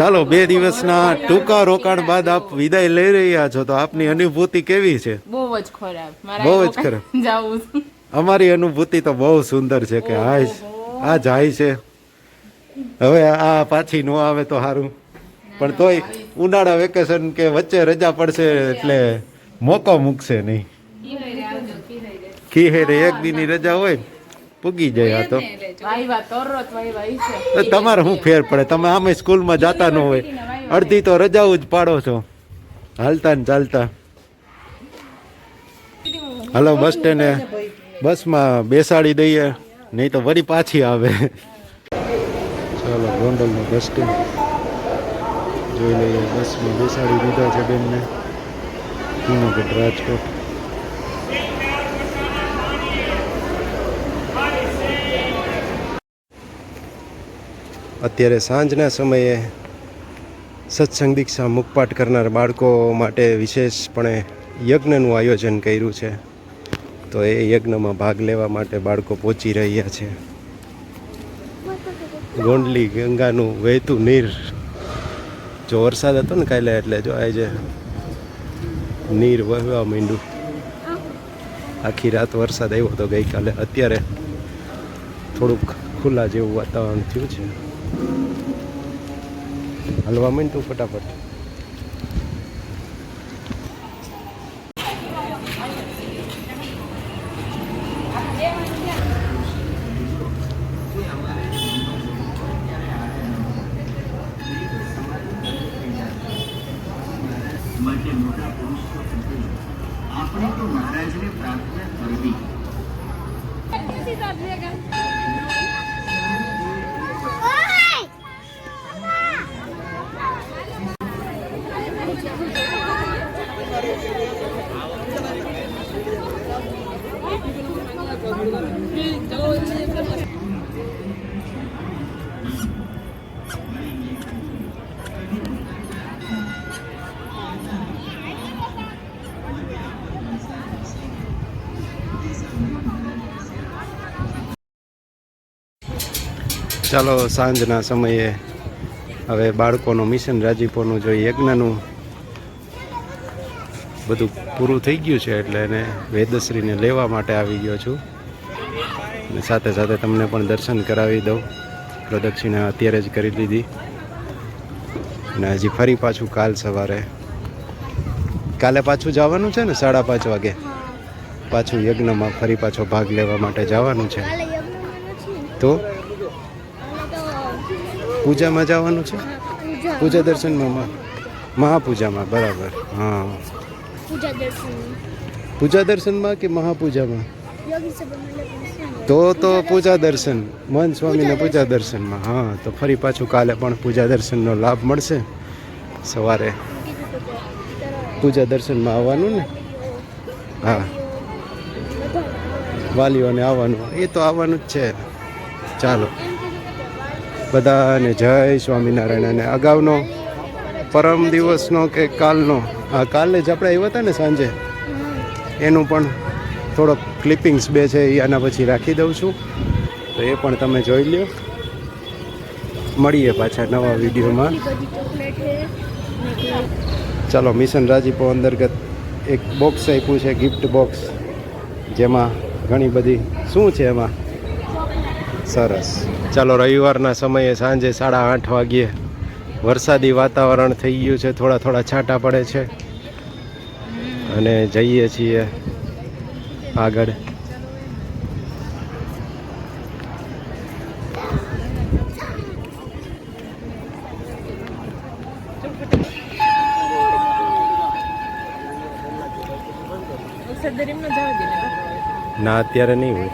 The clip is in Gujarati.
ચાલો 2 દિવસના ટૂંકા રોકાણ બાદ આપ વિદાય લઈ રહ્યા છો, તો આપની અનુભૂતિ કેવી છે? બહુ જ ખરાબ. બહુ જ ખરાબ. જાવું. અમારી અનુભૂતિ તો બહુ સુંદર છે કે આ જાય છે. હવે આ પાછી નો આવે તો સારું, પણ તોય ઉનાળા વેકેશન કે વચ્ચે રજા પડશે એટલે મોકો મૂકશે નહીં. ખીહેરે એક દીની રજા હોય પૂગી જાય. તો તમારે શું ફેર પડે? તમે આમે સ્કૂલમાં જતા ન હોય, અડધી તો રજાઓ જ પાડો છો હાલતા ને ચાલતા. હાલો બસ સ્ટેન્ડે બસમાં બેસાડી દઈએ, નહીં તો વળી પાછી આવે. ચાલો ગોંડલનો બસ સ્ટેન્ડ જોઈ લઈએ. બસમાં બેસાડી દીધા છે બેનને. જૂનાગઢ રાજકોટ. અત્યારે સાંજના સમયે સત્સંગ દીક્ષા મુખપાઠ કરનાર બાળકો માટે વિશેષપણે યજ્ઞનું આયોજન કર્યું છે. તો એ યજ્ઞમાં ભાગ લેવા માટે બાળકો પહોંચી રહ્યા છે. ગોંડલી ગંગાનું વહેતું નીર, જો વરસાદ હતો ને કાલે એટલે જો આજે નીર વહેવા માંડ્યું. આખી રાત વરસાદ આવ્યો હતો ગઈકાલે. અત્યારે થોડુંક ખુલ્લા જેવું વાતાવરણ થયું છે. હલવા માંડ્યું ફટાફટ. માટે મોટા પુરુષો આપણે તો મહારાજને પ્રાર્થના કરવી. ચાલો સાંજના સમયે હવે બાળકોનું મિશન રાજીપોનું જો યજ્ઞનું બધું પૂરું થઈ ગયું છે એટલે એને વેદશ્રીને લેવા માટે આવી ગયો છું. અને સાથે સાથે તમને પણ દર્શન કરાવી દઉં. પ્રદક્ષિણા અત્યારે જ કરી લીધી અને હજી ફરી પાછું કાલ સવારે, કાલે પાછું જવાનું છે ને 5:30 વાગે પાછું યજ્ઞમાં ફરી પાછો ભાગ લેવા માટે જવાનું છે. તો પૂજામાં જવાનું છે, પૂજા દર્શનમાં, મહાપૂજામાં. બરાબર. હા, પૂજા દર્શનમાં કે મહાપૂજામાં? તો પૂજા દર્શન, મન સ્વામીના પૂજા દર્શનમાં. હા, તો ફરી પાછું કાલે પણ પૂજા દર્શનનો લાભ મળશે. સવારે પૂજા દર્શનમાં આવવાનું ને. હા, વાલીઓને આવવાનું, એ તો આવવાનું જ છે. ચાલો બધાને જય સ્વામિનારાયણ. અને અગાઉનો પરમ દિવસનો કે કાલનો, આ કાલે જ આપણે આવ્યા હતા ને સાંજે, એનું પણ થોડોક ક્લિપિંગ્સ બે છે એ આના પછી રાખી દઉં છું, તો એ પણ તમે જોઈ લ્યો. મળીએ પાછા નવા વિડીયોમાં. ચાલો, મિશન રાજીપો અંતર્ગત એક બોક્સ આપ્યું છે, ગિફ્ટ બોક્સ, જેમાં ઘણી બધી શું છે એમાં. સરસ. ચાલો, રવિવારના સમયે સાંજે 8:30 વાગ્યે વરસાદી વાતાવરણ થઈ ગયું છે, થોડા થોડા છાંટા પડે છે અને જઈએ છીએ આગળ. ના, અત્યારે નહીં હોય.